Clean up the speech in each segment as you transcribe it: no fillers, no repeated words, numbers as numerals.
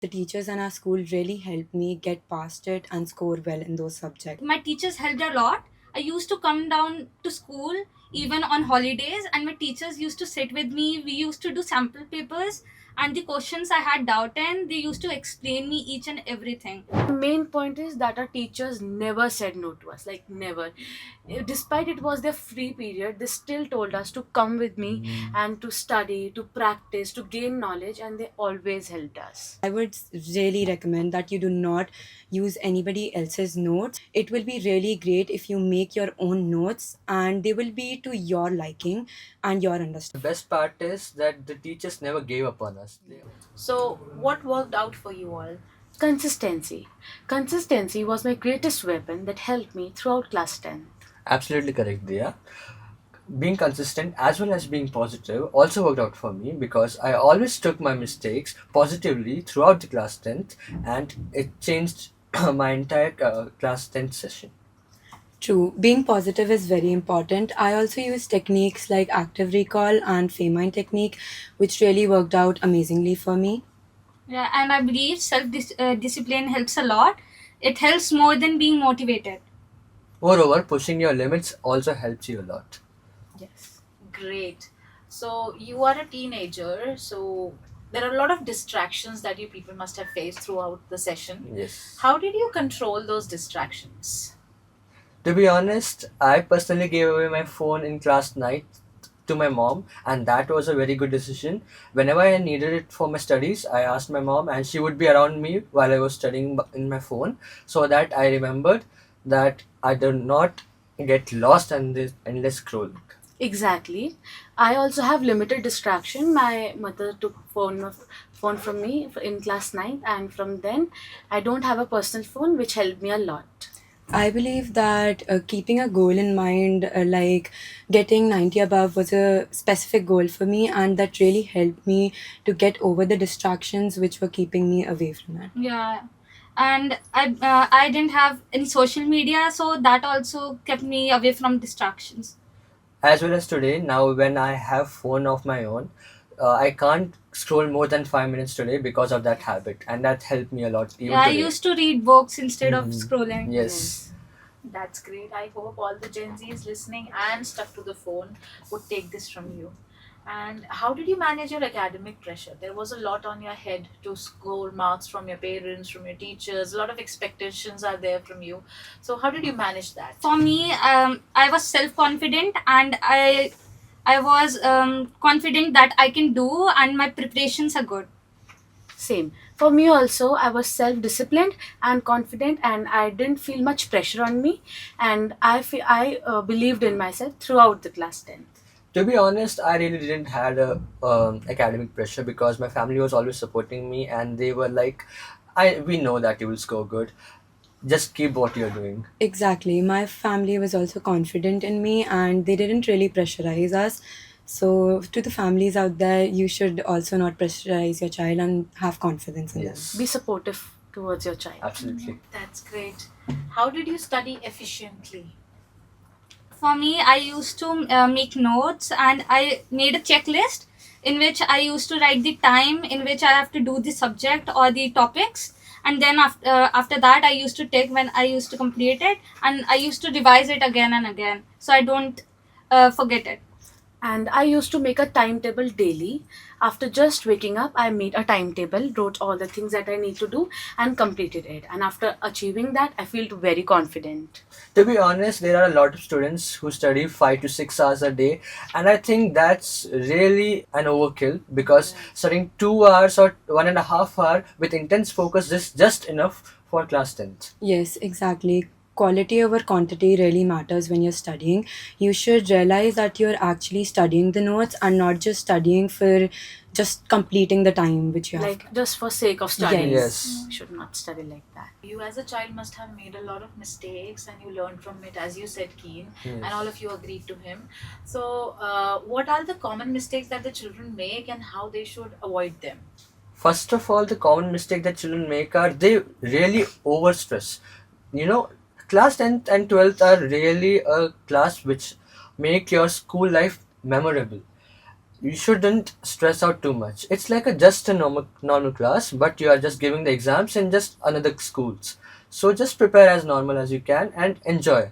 The teachers in our school really helped me get past it and score well in those subjects. My teachers helped a lot. I used to come down to school even on holidays, and my teachers used to sit with me. We used to do sample papers, and the questions I had doubt in, they used to explain me each and everything. The main point is that our teachers never said no to us, like never. Despite it was their free period, they still told us to come with me and to study, to practice, to gain knowledge, and they always helped us. I would really recommend that you do not use anybody else's notes. It will be really great if you make your own notes and they will be to your liking and your The understanding. best part is that the teachers never gave up on us. So, what worked out for you all? Consistency. Consistency was my greatest weapon that helped me throughout class 10. Absolutely correct, Dia. Being consistent as well as being positive also worked out for me because I always took my mistakes positively throughout the class 10th, and it changed my entire class 10th session. True, being positive is very important. I also use techniques like active recall and Feynman technique, which really worked out amazingly for me. Yeah, and I believe discipline helps a lot. It helps more than being motivated. Moreover, pushing your limits also helps you a lot. Yes. Great. So, you are a teenager, so there are a lot of distractions that you people must have faced throughout the session. Yes. How did you control those distractions? To be honest, I personally gave away my phone in class 9 to my mom, and that was a very good decision. Whenever I needed it for my studies, I asked my mom, and she would be around me while I was studying in my phone, so that I remembered that I do not get lost in this endless scrolling. Exactly. I also have limited distraction. My mother took phone from me in class 9, and from then I don't have a personal phone, which helped me a lot. I believe that keeping a goal in mind, like getting 90 above, was a specific goal for me, and that really helped me to get over the distractions which were keeping me away from it. Yeah, and I didn't have any social media, so that also kept me away from distractions. As well as today, now when I have phone of my own, I can't scroll more than 5 minutes today because of that habit, and that helped me a lot even Yeah, I today. used to read books instead of Mhm. scrolling. Yes. That's great. I hope all the Gen Zs listening and stuck to the phone would take this from you. And how did you manage your academic pressure? There was a lot on your head to score marks from your parents, from your teachers. A lot of expectations are there from you. So, how did you manage that? For me, I was self confident, and I was confident that I can do, and my preparations are good. Same. For me also, I was self-disciplined and confident, and I didn't feel much pressure on me, and I believed in myself throughout the class 10. To be honest, I really didn't had a academic pressure because my family was always supporting me, and they were like, "I we know that you will score good. Just keep what you're doing." Exactly. My family was also confident in me and they didn't really pressurize us. So, to the families out there, you should also not pressurize your child and have confidence in them. Yes. Be supportive towards your child. Absolutely. That's great. How did you study efficiently? For me, I used to make notes, and I made a checklist in which I used to write the time in which I have to do the subject or the topics, and then after that I used to take when I used to complete it, and I used to revise it again and again so I don't forget it. And I used to make a timetable daily. After just waking up, I made a timetable, wrote all the things that I need to do, and completed it. And after achieving that, I felt very confident. To be honest, there are a lot of students who study 5 to 6 hours a day, and I think that's really an overkill because studying 2 hours or 1.5 hour with intense focus is just enough for class 10th. Yes, exactly. Quality over quantity really matters when you're studying. You should realize that you're actually studying the notes and not just studying for just completing the time which you have. Like just for sake of studying. Yes. Should not study like that. You, as a child, must have made a lot of mistakes and you learned from it, as you said, Keen, and Yes. all of you agreed to him. So, what are the common mistakes that the children make and how they should avoid them? First of all, the common mistake that children make are they really overstress. You know, class 10th and 12th are really a class which make your school life memorable. you shouldn't stress out too much. It's like just a normal class, but you are just giving the exams in just another schools. So just prepare as normal as you can and enjoy.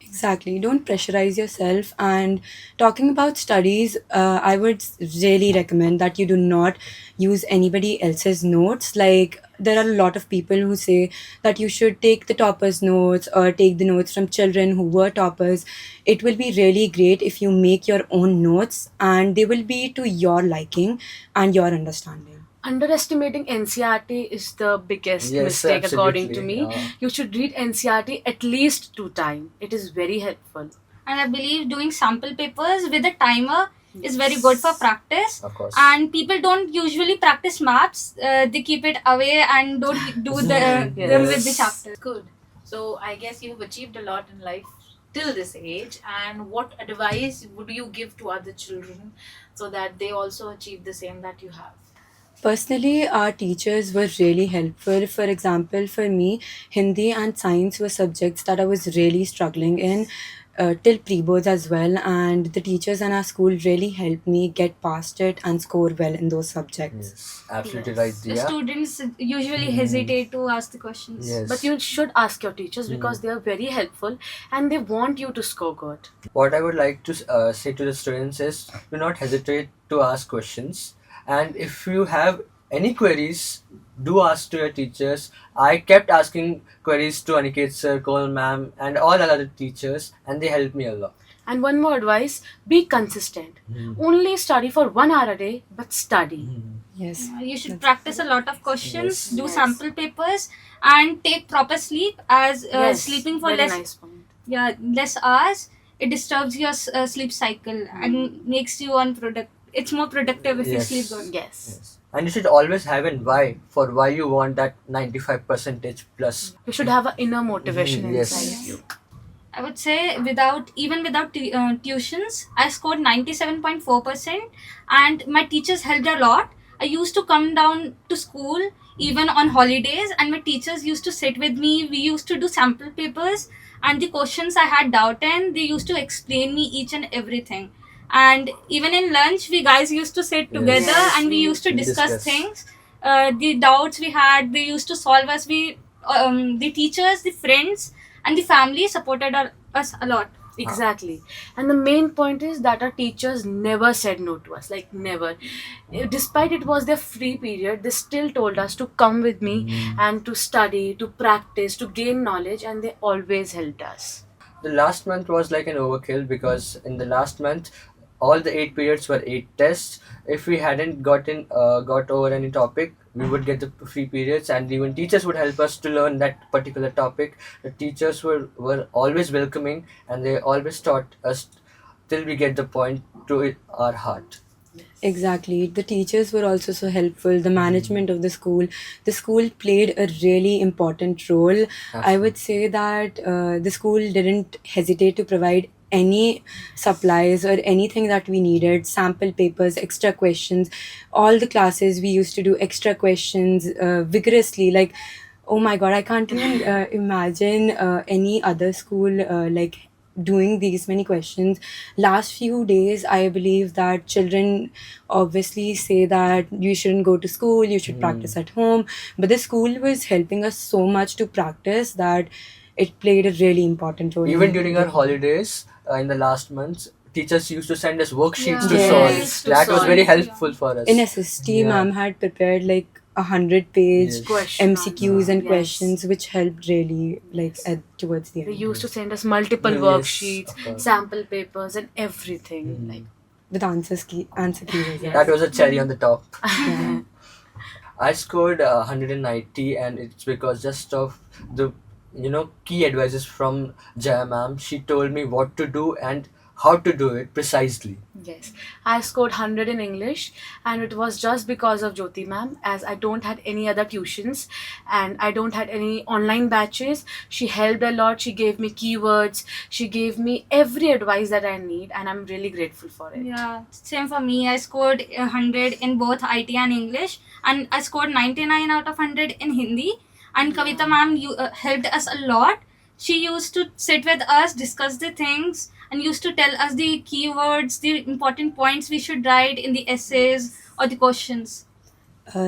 Exactly. Don't pressurize yourself. And talking about studies, I would really recommend that you do not use anybody else's notes. Like, there are a lot of people who say that you should take the toppers' notes or take the notes from children who were toppers. It will be really great if you make your own notes and they will be to your liking and your understanding. Underestimating NCRT is the biggest Yes, mistake, according to absolutely. me. You should read NCRT at least 2 times. It is very helpful. And I believe doing sample papers with a timer is very good for practice. Of course. And people don't usually practice maths. They keep it away and don't do them with the chapter. Good. So I guess you've achieved a lot in life till this age. And what advice would you give to other children so that they also achieve the same that you have? Personally, our teachers were really helpful. For example, for me, Hindi and science were subjects that I was really struggling in till pre boards as well. And the teachers in our school really helped me get past it and score well in those subjects. Yes, absolutely Yes. right, The Dia. students usually hesitate to ask the questions. Yes. But you should ask your teachers because they are very helpful and they want you to score good. What I would like to say to the students is, do not hesitate to ask questions. And if you have any queries, do ask to your teachers. I kept asking queries to Aniket sir, Cole ma'am, and all other teachers, and they helped me a lot. And one more advice, be consistent. Only study for 1 hour a day, but study. Yes. You should practice a lot of questions, Yes. do Yes. sample papers, and take proper sleep. As Yes, sleeping for very less nice point. less hours, it disturbs your sleep cycle and makes you unproductive. It's more productive if you Yes. sleep good. Yes. Yes. And you should always have an why for why you want that 95 percentage plus. You should have an inner motivation Yes. inside you. I would say without tuitions, I scored 97.4%, and my teachers helped a lot. I used to come down to school even on holidays, and my teachers used to sit with me. We used to do sample papers, and the questions I had doubt in, they used to explain me each and everything. And even in lunch, we guys used to sit together Yes, and we used to we discuss discuss. things. The doubts we had, they used to solve us. The teachers, the friends, and the family supported us a lot. Exactly. And the main point is that our teachers never said no to us. Like, never. Despite it was their free period, they still told us to come with me and to study, to practice, to gain knowledge, and they always helped us. The last month was like an overkill because in the last month, all the 8 periods were 8 tests. If we hadn't got over any topic, we would get the free periods, and even teachers would help us to learn that particular topic. The teachers were always welcoming, and they always taught us till we get the point to our heart. Exactly. The teachers were also so helpful. The management of the school played a really important role. I would say that the school didn't hesitate to provide any supplies or anything that we needed, sample papers, extra questions. All the classes we used to do extra questions vigorously. Like, oh my god, I can't even imagine any other school like doing these many questions. Last few days, I believe that children obviously say that you shouldn't go to school, you should practice at home, but the school was helping us so much to practice that it played a really important role. Even in during our holidays in the last months, teachers used to send us worksheets to Yes. solve. To That was solve, very yeah. helpful for us. in SST, Yeah. ma'am had prepared like 100-page Yes. Question MCQs and yes. questions, which helped really like towards the They end used to send us multiple Yes, worksheets, of course. sample papers, and everything. Like, with answer keys as well. That was a cherry on the top. Yeah. I scored 190, and it's because just of the key advices from Jaya ma'am. She told me what to do and how to do it precisely. yes, I scored 100 in English, and it was just because of Jyoti ma'am, as I don't had any other tuitions and I don't had any online batches. She helped a lot. She gave me keywords. She gave me every advice that I need, and I'm really grateful for it. Yeah, same for me. I scored 100 in both IT and English, and I scored 99 out of 100 in Hindi. And Kavita ma'am helped us a lot. She used to sit with us, discuss the things, and used to tell us the keywords, the important points we should write in the essays or the questions.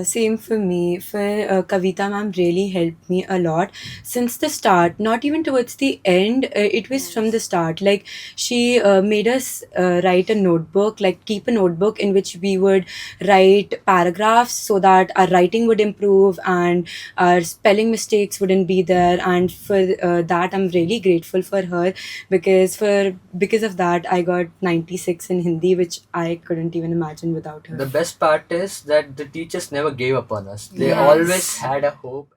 Same for me. For Kavita ma'am really helped me a lot since the start. Not even towards the end. It was from the start. Like she made us write a notebook, like keep a notebook in which we would write paragraphs so that our writing would improve and our spelling mistakes wouldn't be there. And for that, I'm really grateful for her because of that, I got 96 in Hindi, which I couldn't even imagine without her. The best part is that the teachers never gave up on us. They Yes. always had a hope.